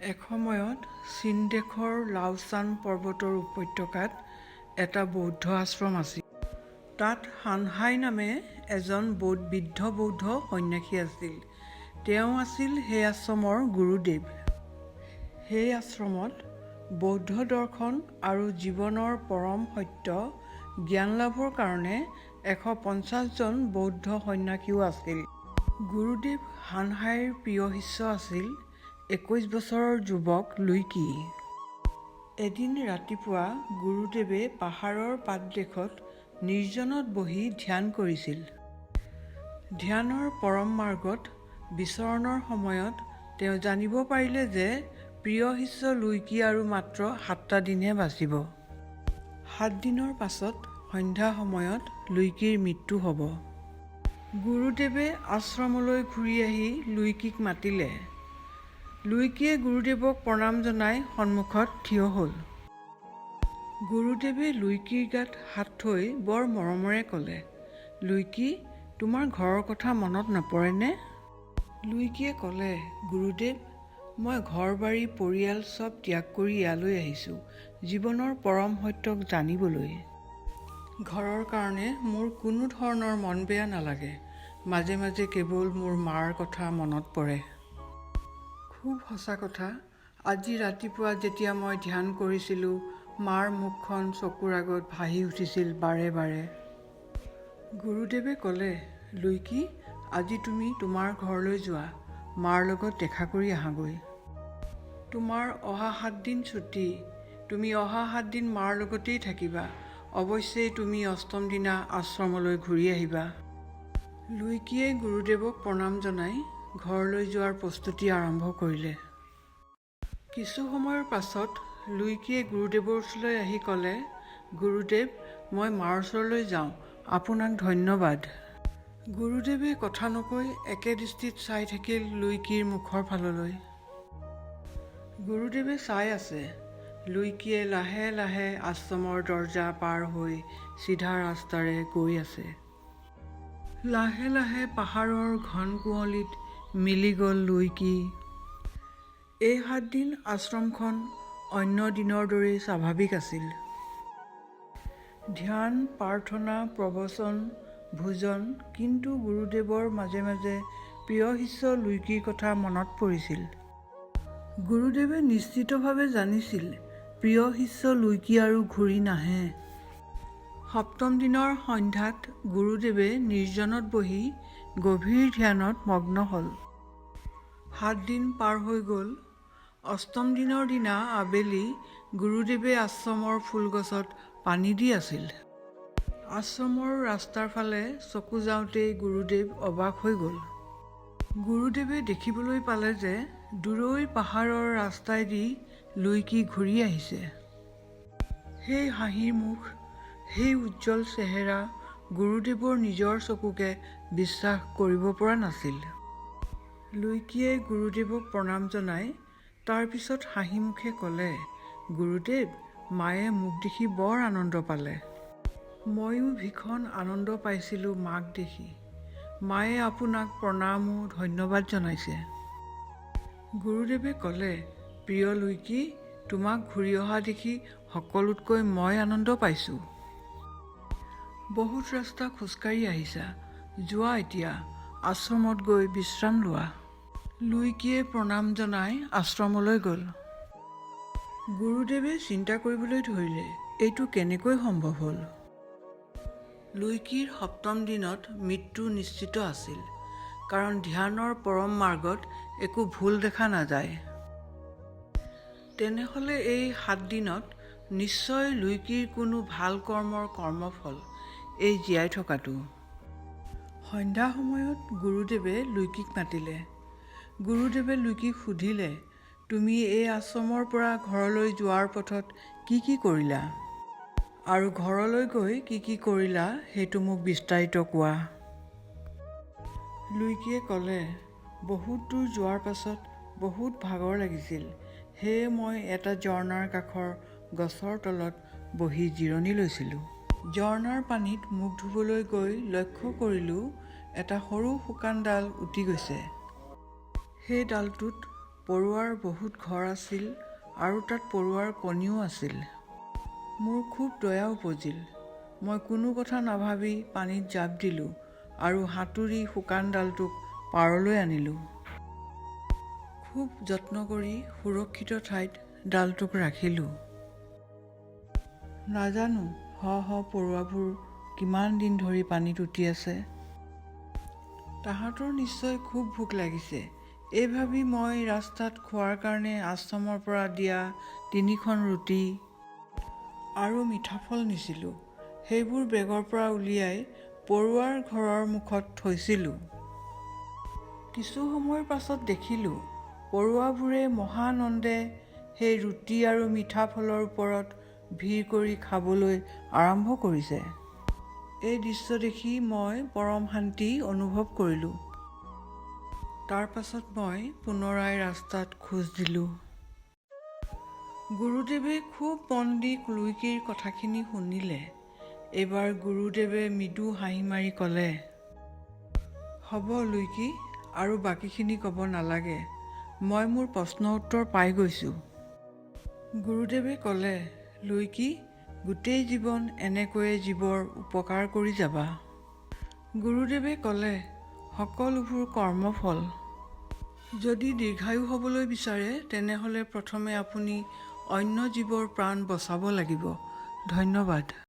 এসময়ত চীন দেশৰ লাওছান পৰ্বতৰ উপত্যকাত এটা বৌদ্ধ আশ্ৰম আছিল। তাত সানহাই নামে এজন বৃদ্ধ বৌদ্ধ সন্যাসী আছিল। তেওঁ আছিল সেই আশ্ৰমৰ গুৰুদেৱ। সেই আশ্ৰমত বৌদ্ধ দৰ্শন আৰু জীৱনৰ পৰম সত্য জ্ঞান লাভৰ কাৰণে 150 জন বৌদ্ধ সন্যাসীও আছিল। গুৰুদেৱ সানহাইৰ প্ৰিয় শিষ্য আছিল 21 বছৰৰ যুৱক লুইকি। এদিন ৰাতিপুৱা গুৰুদেৱে পাহাৰৰ পাদদেশত নিৰ্জনত বহি ধ্যান কৰিছিল। ধ্যানৰ পৰম মাৰ্গত বিচৰণৰ সময়ত তেওঁ জানিব পাৰিলে যে প্ৰিয় শিষ্য লুইকি আৰু মাত্ৰ 7টা দিনহে বাচিব। 7 দিনৰ পাছত সন্ধ্যা সময়ত লুইকিৰ মৃত্যু হ'ব। গুৰুদেৱে আশ্ৰমলৈ ঘূৰি আহি লুইকিক মাতিলে। লুইকিয়ে গুৰুদেৱক প্ৰণাম জনাই সন্মুখত থিয় হ'ল। গুৰুদেৱে লুইকিৰ গাত হাত থৈ বৰ মৰমেৰে ক'লে, লুইকি, তোমাৰ ঘৰৰ কথা মনত নপৰেনে? লুইকিয়ে ক'লে, গুৰুদেৱ, মই ঘৰ-বাৰী পৰিয়াল চব ত্যাগ কৰি ইয়ালৈ আহিছোঁ জীৱনৰ পৰম সত্যক জানিবলৈ। ঘৰৰ কাৰণে মোৰ কোনো ধৰণৰ মন বেয়া নালাগে। মাজে মাজে কেৱল মোৰ মাৰ কথা মনত পৰে। খুব সঁচা কথা, আজি ৰাতিপুৱা যেতিয়া মই ধ্যান কৰিছিলোঁ মাৰ মুখখন চকুৰ আগত ভাহি উঠিছিল বাৰে বাৰে। গুৰুদেৱে ক'লে, লুইকি, আজি তুমি তোমাৰ ঘৰলৈ যোৱা, মাৰ লগত দেখা কৰি আহাগৈ। তোমাৰ অহা 7 দিন ছুটী, তুমি অহা 7 দিন মাৰ লগতেই থাকিবা। অৱশ্যেই তুমি 8ম দিনা আশ্ৰমলৈ ঘূৰি আহিবা। লুইকিয়ে গুৰুদেৱক প্ৰণাম জনাই ঘৰলৈ যোৱাৰ প্ৰস্তুতি আৰম্ভ কৰিলে। কিছু সময়ৰ পাছত লুইকিয়ে গুৰুদেৱৰ ওচৰলৈ আহি ক'লে, গুৰুদেৱ, মই মাৰ ওচৰলৈ যাওঁ, আপোনাক ধন্যবাদ। গুৰুদেৱে কথা নকৈ একে দৃষ্টিত চাই থাকিল লুইকিৰ মুখৰ ফাললৈ। গুৰুদেৱে চাই আছে। লুইকিয়ে লাহে লাহে আশ্ৰমৰ দৰজা পাৰ হৈ চিধা ৰাস্তাৰে গৈ আছে। লাহে লাহে পাহাৰৰ ঘন কুঁৱলীত মিলি গ'ল লুইকি। এই 7 দিন আশ্ৰমখন অন্য দিনৰ দৰেই স্বাভাৱিক আছিল। ধ্যান, প্ৰাৰ্থনা, প্ৰবচন, ভোজন, কিন্তু গুৰুদেৱৰ মাজে মাজে প্ৰিয় শিষ্য লুইকিৰ কথা মনত পৰিছিল। গুৰুদেৱে নিশ্চিতভাৱে জানিছিল প্ৰিয় শিষ্য লুইকি আৰু ঘূৰি নাহে। 7ম দিনৰ সন্ধ্যাত গুৰুদেৱে নিৰ্জনত বহি গভীৰ ধ্যানত মগ্ন হ'ল। 7 দিন পাৰ হৈ গ'ল। 8ম দিনৰ দিনা আবেলি গুৰুদেৱে আশ্ৰমৰ ফুলগছত পানী দি আছিল। আশ্ৰমৰ ৰাস্তাৰ ফালে চকু যাওঁতেই গুৰুদেৱ অবাক হৈ গ'ল। গুৰুদেৱে দেখিবলৈ পালে যে দূৰৈৰ পাহাৰৰ ৰাস্তাইদি লুইকি ঘূৰি আহিছে। সেই হাঁহিৰ মুখ, সেই উজ্জ্বল চেহেৰা, গুৰুদেৱৰ নিজৰ চকুকে বিশ্বাস কৰিব পৰা নাছিল। লুইকিয়ে গুৰুদেৱক প্ৰণাম জনাই তাৰ পিছত হাঁহি মুখে ক'লে, গুৰুদেৱ, মায়ে মোক দেখি বৰ আনন্দ পালে। ময়ো ভীষণ আনন্দ পাইছিলোঁ মাক দেখি। মায়ে আপোনাক প্ৰণাম ও ধন্যবাদ জনাইছে। গুৰুদেৱে ক'লে, প্ৰিয় লুইকি, তোমাক ঘূৰি অহা দেখি সকলোতকৈ মই আনন্দ পাইছোঁ। বহুত ৰাস্তা খোজকাঢ়ি আহিছা, যোৱা এতিয়া আশ্ৰমত গৈ বিশ্ৰাম লোৱা। লুইকিয়ে প্ৰণাম জনাই আশ্ৰমলৈ গ'ল। গুৰুদেৱে চিন্তা কৰিবলৈ ধৰিলে, এইটো কেনেকৈ সম্ভৱ হ'ল। লুইকিৰ 7ম দিনত মৃত্যু নিশ্চিত আছিল, কাৰণ ধ্যানৰ পৰম মাৰ্গত একো ভুল দেখা নাযায়। তেনেহ'লে এই 7 দিনত নিশ্চয় লুইকিৰ কোনো ভাল কৰ্মৰ কৰ্মফল এই জীয়াই থকাটো। সন্ধ্যা সময়ত গুৰুদেৱে লুইকিক মাতিলে। গুৰুদেৱে লুইকিক সুধিলে, তুমি এই আশ্ৰমৰ পৰা ঘৰলৈ যোৱাৰ পথত কি কি কৰিলা? আৰু ঘৰলৈ গৈ কি কি কৰিলা সেইটো মোক বিস্তাৰিত কোৱা। লুইকিয়ে ক'লে, বহুত দূৰ যোৱাৰ পাছত বহুত ভাগৰ লাগিছিল। সেয়ে মই এটা ঝৰ্ণাৰ কাষৰ গছৰ তলত বহি জিৰণি লৈছিলোঁ। ঝৰ্ণাৰ পানীত মুখ ধুবলৈ গৈ লক্ষ্য কৰিলোঁ এটা সৰু শুকান ডাল উটি গৈছে। সেই ডালটোত পৰুৱাৰ বহুত ঘৰ আছিল আৰু তাত পৰুৱাৰ কণীও আছিল। মোৰ খুব দয়া উপজিল। মই কোনো কথা নাভাবি পানীত জাপ দিলোঁ আৰু সাঁতুৰি শুকান ডালটোক পাৰলৈ আনিলোঁ। খুব যত্ন কৰি সুৰক্ষিত ঠাইত ডালটোক ৰাখিলোঁ। নাজানো পৰুৱাবোৰ কিমান দিন ধৰি পানীত উটি আছে। তাহাঁতৰ নিশ্চয় খুব ভোক লাগিছে। এই ভাবি মই ৰাস্তাত খোৱাৰ কাৰণে আশ্ৰমৰ পৰা দিয়া 3খন ৰুটি আৰু মিঠা ফল নিছিলোঁ। সেইবোৰ বেগৰ পৰা উলিয়াই পৰুৱাৰ ঘৰৰ মুখত থৈছিলোঁ। কিছু সময়ৰ পাছত দেখিলোঁ পৰুৱাবোৰে মহানন্দে সেই ৰুটি আৰু মিঠা ফলৰ ওপৰত ভিৰ কৰি খাবলৈ আৰম্ভ কৰিছে। এই দৃশ্য দেখি মই পৰম শান্তি অনুভৱ কৰিলোঁ। তাৰ পাছত মই পুনৰাই ৰাস্তাত খোজ দিলোঁ। গুৰুদেৱে খুব মন দি লুইকীৰ কথাখিনি শুনিলে। এইবাৰ গুৰুদেৱে মৃদু হাঁহি মাৰি ক'লে, হ'ব লুইকী, আৰু বাকীখিনি ক'ব নালাগে। মই মোৰ প্ৰশ্ন উত্তৰ পাই গৈছোঁ। গুৰুদেৱে ক'লে, লুইকী, গোটেই জীৱন এনেকৈয়ে জীৱৰ উপকাৰ কৰি যাবা। গুৰুদেৱে ক'লে, সকলোবোৰ কৰ্মফল। যদি দীৰ্ঘায়ু হ'বলৈ বিচাৰে তেনেহ'লে প্ৰথমে আপুনি অন্য জীৱৰ প্ৰাণ বচাব লাগিব। ধন্যবাদ।